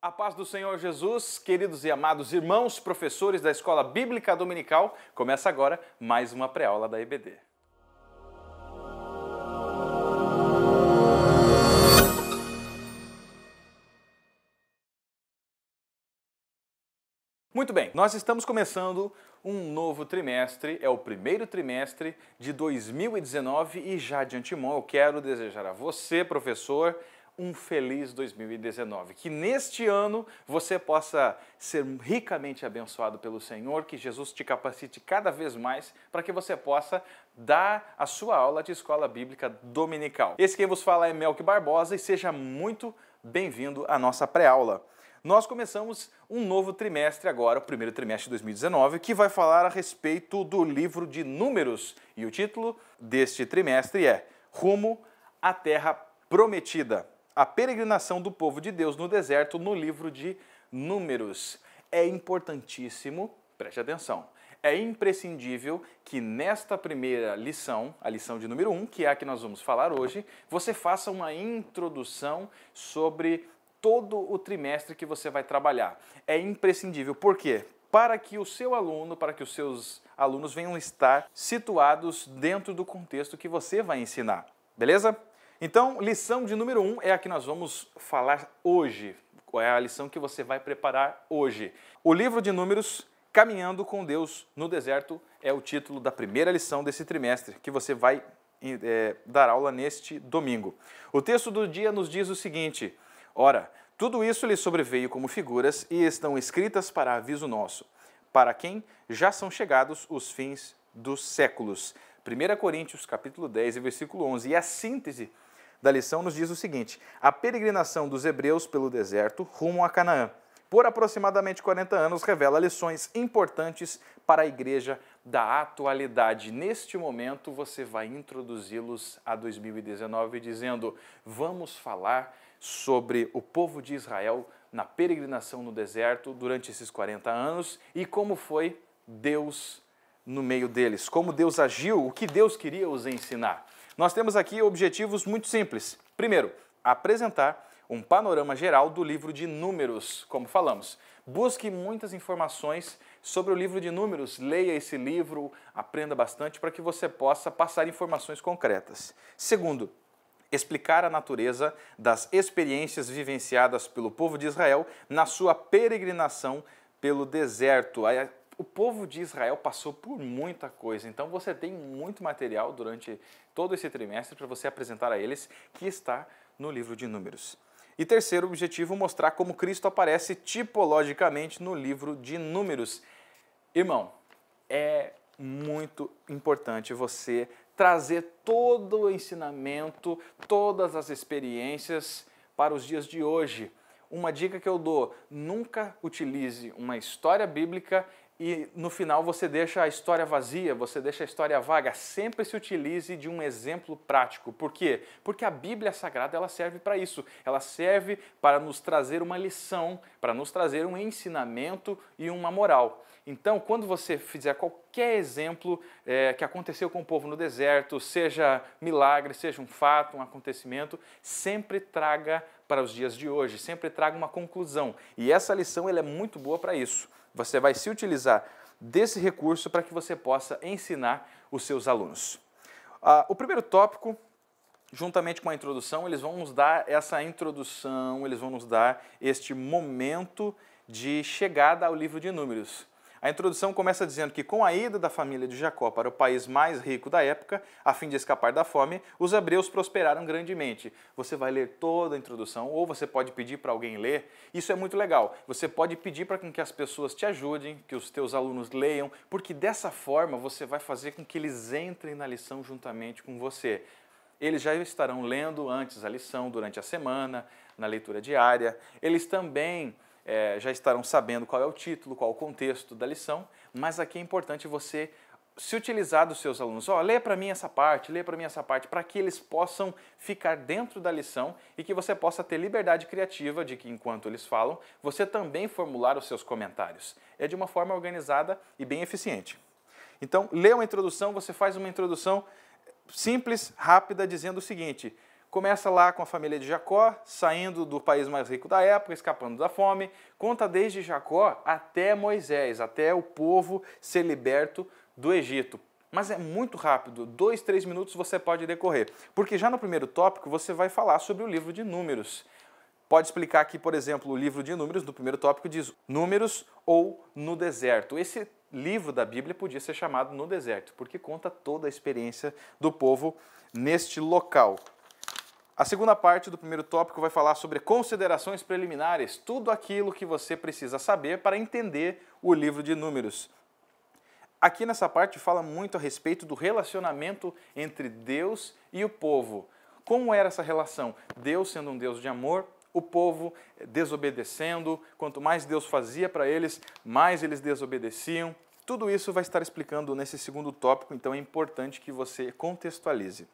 A paz do Senhor Jesus, queridos e amados irmãos, professores da Escola Bíblica Dominical, começa agora mais uma pré-aula da EBD. Muito bem, nós estamos começando um novo trimestre, é o primeiro trimestre de 2019 e já de antemão eu quero desejar a você, professor, um feliz 2019. Que neste ano você possa ser ricamente abençoado pelo Senhor, que Jesus te capacite cada vez mais para que você possa dar a sua aula de Escola Bíblica Dominical. Esse quem vos fala é Melk Barbosa e seja muito bem-vindo à nossa pré-aula. Nós começamos um novo trimestre agora, o primeiro trimestre de 2019, que vai falar a respeito do livro de Números. E o título deste trimestre é Rumo à Terra Prometida. A peregrinação do povo de Deus no deserto no livro de Números. É importantíssimo, preste atenção, é imprescindível que nesta primeira lição, a lição de número 1, que é a que nós vamos falar hoje, você faça uma introdução sobre todo o trimestre que você vai trabalhar. É imprescindível. Por quê? Para que o seu aluno, para que os seus alunos venham estar situados dentro do contexto que você vai ensinar. Beleza? Então, lição de número 1 é a que nós vamos falar hoje. É a lição que você vai preparar hoje. O livro de Números, Caminhando com Deus no Deserto, é o título da primeira lição desse trimestre, que você vai dar aula neste domingo. O texto do dia nos diz o seguinte: ora, tudo isso lhe sobreveio como figuras e estão escritas para aviso nosso, para quem já são chegados os fins dos séculos. 1 Coríntios capítulo 10, versículo 11. E a síntese da lição nos diz o seguinte: a peregrinação dos hebreus pelo deserto rumo a Canaã, por aproximadamente 40 anos, revela lições importantes para a igreja da atualidade. Neste momento, você vai introduzi-los a 2019 dizendo: vamos falar sobre o povo de Israel na peregrinação no deserto durante esses 40 anos e como foi Deus no meio deles, como Deus agiu, o que Deus queria os ensinar. Nós temos aqui objetivos muito simples. Primeiro, apresentar um panorama geral do livro de Números, como falamos. Busque muitas informações sobre o livro de Números, leia esse livro, aprenda bastante para que você possa passar informações concretas. Segundo, explicar a natureza das experiências vivenciadas pelo povo de Israel na sua peregrinação pelo deserto. O povo de Israel passou por muita coisa, então você tem muito material durante todo esse trimestre para você apresentar a eles, que está no livro de Números. E terceiro objetivo, mostrar como Cristo aparece tipologicamente no livro de Números. Irmão, é muito importante você trazer todo o ensinamento, todas as experiências para os dias de hoje. Uma dica que eu dou: nunca utilize uma história bíblica e no final você deixa a história vazia, você deixa a história vaga. Sempre se utilize de um exemplo prático. Por quê? Porque a Bíblia Sagrada ela serve para isso. Ela serve para nos trazer uma lição, para nos trazer um ensinamento e uma moral. Então, quando você fizer qualquer exemplo que aconteceu com o povo no deserto, seja milagre, seja um fato, um acontecimento, sempre traga para os dias de hoje, sempre traga uma conclusão. E essa lição ela é muito boa para isso. Você vai se utilizar desse recurso para que você possa ensinar os seus alunos. O primeiro tópico, juntamente com a introdução, eles vão nos dar essa introdução, eles vão nos dar este momento de chegada ao livro de Números. A introdução começa dizendo que com a ida da família de Jacó para o país mais rico da época, a fim de escapar da fome, os hebreus prosperaram grandemente. Você vai ler toda a introdução ou você pode pedir para alguém ler. Isso é muito legal. Você pode pedir para que as pessoas te ajudem, que os teus alunos leiam, porque dessa forma você vai fazer com que eles entrem na lição juntamente com você. Eles já estarão lendo antes a lição durante a semana, na leitura diária. Eles também já estarão sabendo qual é o título, qual é o contexto da lição, mas aqui é importante você se utilizar dos seus alunos. Lê para mim essa parte, lê para mim essa parte, para que eles possam ficar dentro da lição e que você possa ter liberdade criativa de que, enquanto eles falam, você também formular os seus comentários. É de uma forma organizada e bem eficiente. Então, lê uma introdução, você faz uma introdução simples, rápida, dizendo o seguinte: Começa lá com a família de Jacó, saindo do país mais rico da época, escapando da fome. Conta desde Jacó até Moisés, até o povo ser liberto do Egito. Mas é muito rápido, 2, 3 minutos você pode decorrer. Porque já no primeiro tópico você vai falar sobre o livro de Números. Pode explicar aqui, por exemplo, o livro de Números, no primeiro tópico diz Números ou no deserto. Esse livro da Bíblia podia ser chamado No Deserto, porque conta toda a experiência do povo neste local. A segunda parte do primeiro tópico vai falar sobre considerações preliminares, tudo aquilo que você precisa saber para entender o livro de Números. Aqui nessa parte fala muito a respeito do relacionamento entre Deus e o povo. Como era essa relação? Deus sendo um Deus de amor, o povo desobedecendo, quanto mais Deus fazia para eles, mais eles desobedeciam. Tudo isso vai estar explicando nesse segundo tópico, então é importante que você contextualize.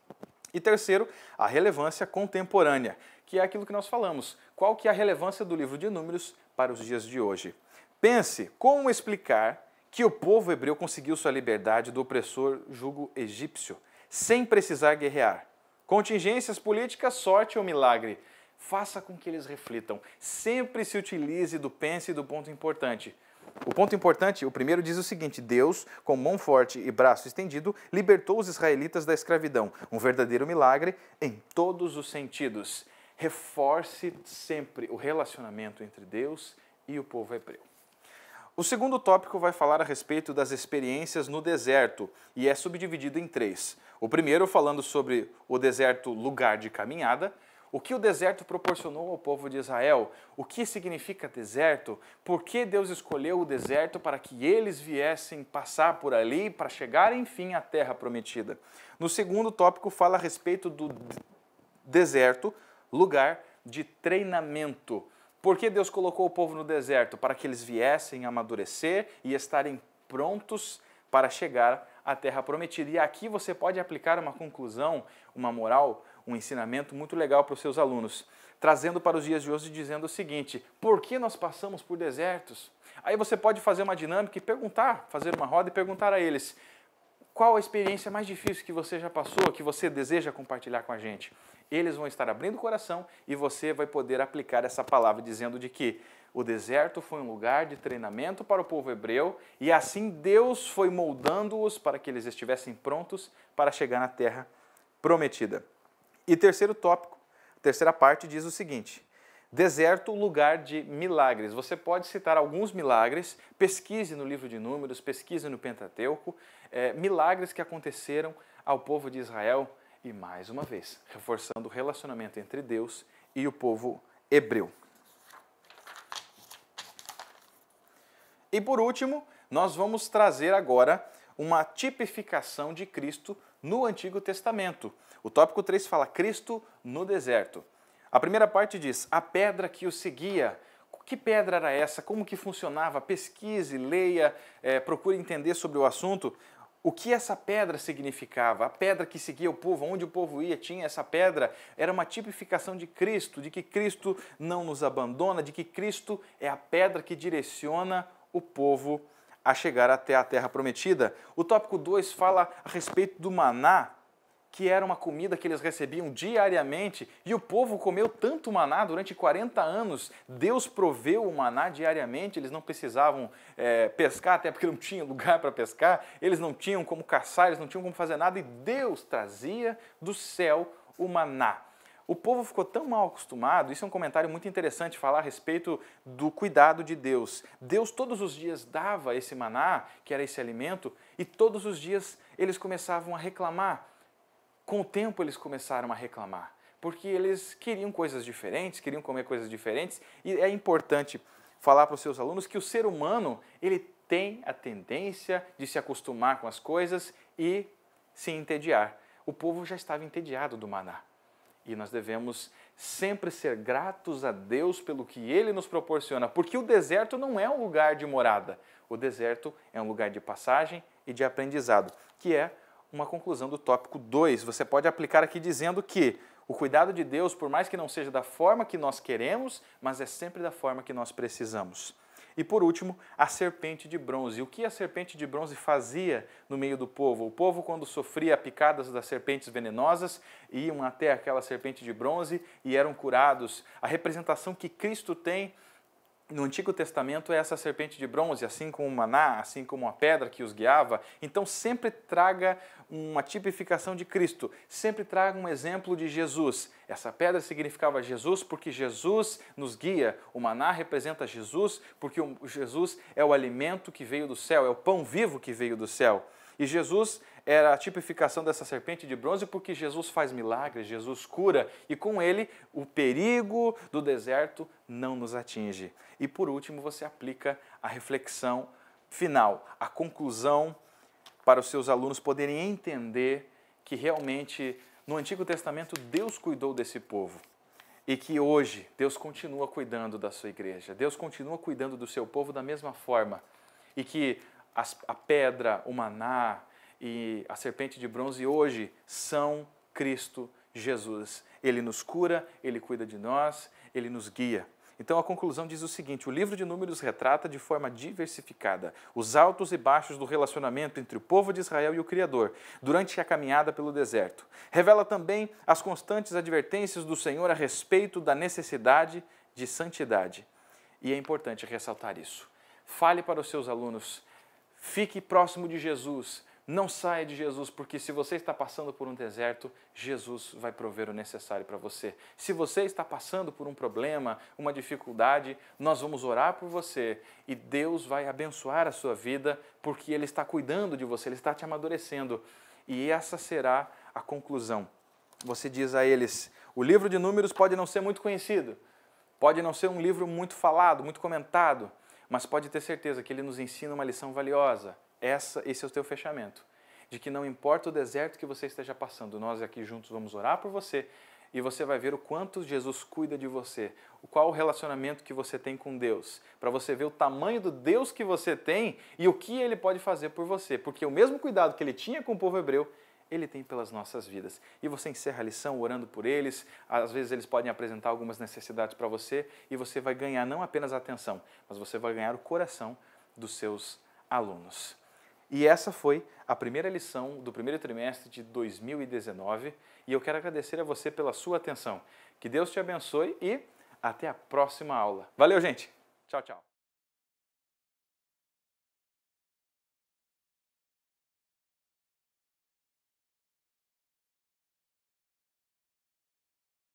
E terceiro, a relevância contemporânea, que é aquilo que nós falamos. Qual que é a relevância do livro de Números para os dias de hoje? Pense como explicar que o povo hebreu conseguiu sua liberdade do opressor jugo egípcio, sem precisar guerrear. Contingências políticas, sorte ou milagre? Faça com que eles reflitam. Sempre se utilize do pense e do ponto importante. O ponto importante, o primeiro diz o seguinte: Deus, com mão forte e braço estendido, libertou os israelitas da escravidão. Um verdadeiro milagre em todos os sentidos. Reforce sempre o relacionamento entre Deus e o povo hebreu. O segundo tópico vai falar a respeito das experiências no deserto e é subdividido em 3. O primeiro falando sobre o deserto lugar de caminhada. O que o deserto proporcionou ao povo de Israel? O que significa deserto? Por que Deus escolheu o deserto para que eles viessem passar por ali para chegar, enfim, à terra prometida? No segundo tópico fala a respeito do deserto, lugar de treinamento. Por que Deus colocou o povo no deserto? Para que eles viessem amadurecer e estarem prontos para chegar à terra prometida. E aqui você pode aplicar uma conclusão, uma moral, um ensinamento muito legal para os seus alunos, trazendo para os dias de hoje dizendo o seguinte: por que nós passamos por desertos? Aí você pode fazer uma dinâmica e perguntar, fazer uma roda e perguntar a eles: qual a experiência mais difícil que você já passou, que você deseja compartilhar com a gente? Eles vão estar abrindo o coração e você vai poder aplicar essa palavra dizendo de que o deserto foi um lugar de treinamento para o povo hebreu e assim Deus foi moldando-os para que eles estivessem prontos para chegar na terra prometida. E terceiro tópico, terceira parte diz o seguinte: deserto, lugar de milagres. Você pode citar alguns milagres, pesquise no livro de Números, pesquise no Pentateuco, milagres que aconteceram ao povo de Israel e, mais uma vez, reforçando o relacionamento entre Deus e o povo hebreu. E por último, nós vamos trazer agora uma tipificação de Cristo no Antigo Testamento. O tópico 3 fala Cristo no deserto. A primeira parte diz, a pedra que o seguia. Que pedra era essa? Como que funcionava? Pesquise, leia, procure entender sobre o assunto. O que essa pedra significava? A pedra que seguia o povo, onde o povo ia, tinha essa pedra. Era uma tipificação de Cristo, de que Cristo não nos abandona, de que Cristo é a pedra que direciona o povo a chegar até a terra prometida. O tópico 2 fala a respeito do maná, que era uma comida que eles recebiam diariamente, e o povo comeu tanto maná durante 40 anos. Deus proveu o maná diariamente, eles não precisavam pescar, até porque não tinha lugar para pescar, eles não tinham como caçar, eles não tinham como fazer nada, e Deus trazia do céu o maná. O povo ficou tão mal acostumado, isso é um comentário muito interessante, falar a respeito do cuidado de Deus. Deus todos os dias dava esse maná, que era esse alimento, e todos os dias eles começavam a reclamar. Com o tempo eles começaram a reclamar, porque eles queriam coisas diferentes, queriam comer coisas diferentes, e é importante falar para os seus alunos que o ser humano, ele tem a tendência de se acostumar com as coisas e se entediar. O povo já estava entediado do maná. E nós devemos sempre ser gratos a Deus pelo que Ele nos proporciona, porque o deserto não é um lugar de morada. O deserto é um lugar de passagem e de aprendizado, que é uma conclusão do tópico 2. Você pode aplicar aqui dizendo que o cuidado de Deus, por mais que não seja da forma que nós queremos, mas é sempre da forma que nós precisamos. E por último, a serpente de bronze. O que a serpente de bronze fazia no meio do povo? O povo, quando sofria picadas das serpentes venenosas, iam até aquela serpente de bronze e eram curados. A representação que Cristo tem no Antigo Testamento é essa serpente de bronze, assim como o maná, assim como a pedra que os guiava. Então sempre traga uma tipificação de Cristo, sempre traga um exemplo de Jesus. Essa pedra significava Jesus porque Jesus nos guia. O maná representa Jesus porque Jesus é o alimento que veio do céu, é o pão vivo que veio do céu. E Jesus era a tipificação dessa serpente de bronze porque Jesus faz milagres, Jesus cura e com ele o perigo do deserto não nos atinge. E por último você aplica a reflexão final, a conclusão para os seus alunos poderem entender que realmente no Antigo Testamento Deus cuidou desse povo. E que hoje Deus continua cuidando da sua igreja, Deus continua cuidando do seu povo da mesma forma. E que a pedra, o maná e a serpente de bronze hoje são Cristo Jesus. Ele nos cura, Ele cuida de nós, Ele nos guia. Então a conclusão diz o seguinte: o livro de Números retrata de forma diversificada os altos e baixos do relacionamento entre o povo de Israel e o Criador durante a caminhada pelo deserto. Revela também as constantes advertências do Senhor a respeito da necessidade de santidade. E é importante ressaltar isso. Fale para os seus alunos: fique próximo de Jesus, não saia de Jesus, porque se você está passando por um deserto, Jesus vai prover o necessário para você. Se você está passando por um problema, uma dificuldade, nós vamos orar por você e Deus vai abençoar a sua vida, porque Ele está cuidando de você, Ele está te amadurecendo. E essa será a conclusão. Você diz a eles: o livro de Números pode não ser muito conhecido, pode não ser um livro muito falado, muito comentado, mas pode ter certeza que ele nos ensina uma lição valiosa. Esse é o teu fechamento, de que não importa o deserto que você esteja passando, nós aqui juntos vamos orar por você e você vai ver o quanto Jesus cuida de você, qual o relacionamento que você tem com Deus, para você ver o tamanho do Deus que você tem e o que Ele pode fazer por você, porque o mesmo cuidado que Ele tinha com o povo hebreu, Ele tem pelas nossas vidas. E você encerra a lição orando por eles, às vezes eles podem apresentar algumas necessidades para você e você vai ganhar não apenas a atenção, mas você vai ganhar o coração dos seus alunos. E essa foi a primeira lição do primeiro trimestre de 2019 e eu quero agradecer a você pela sua atenção. Que Deus te abençoe e até a próxima aula. Valeu, gente! Tchau, tchau!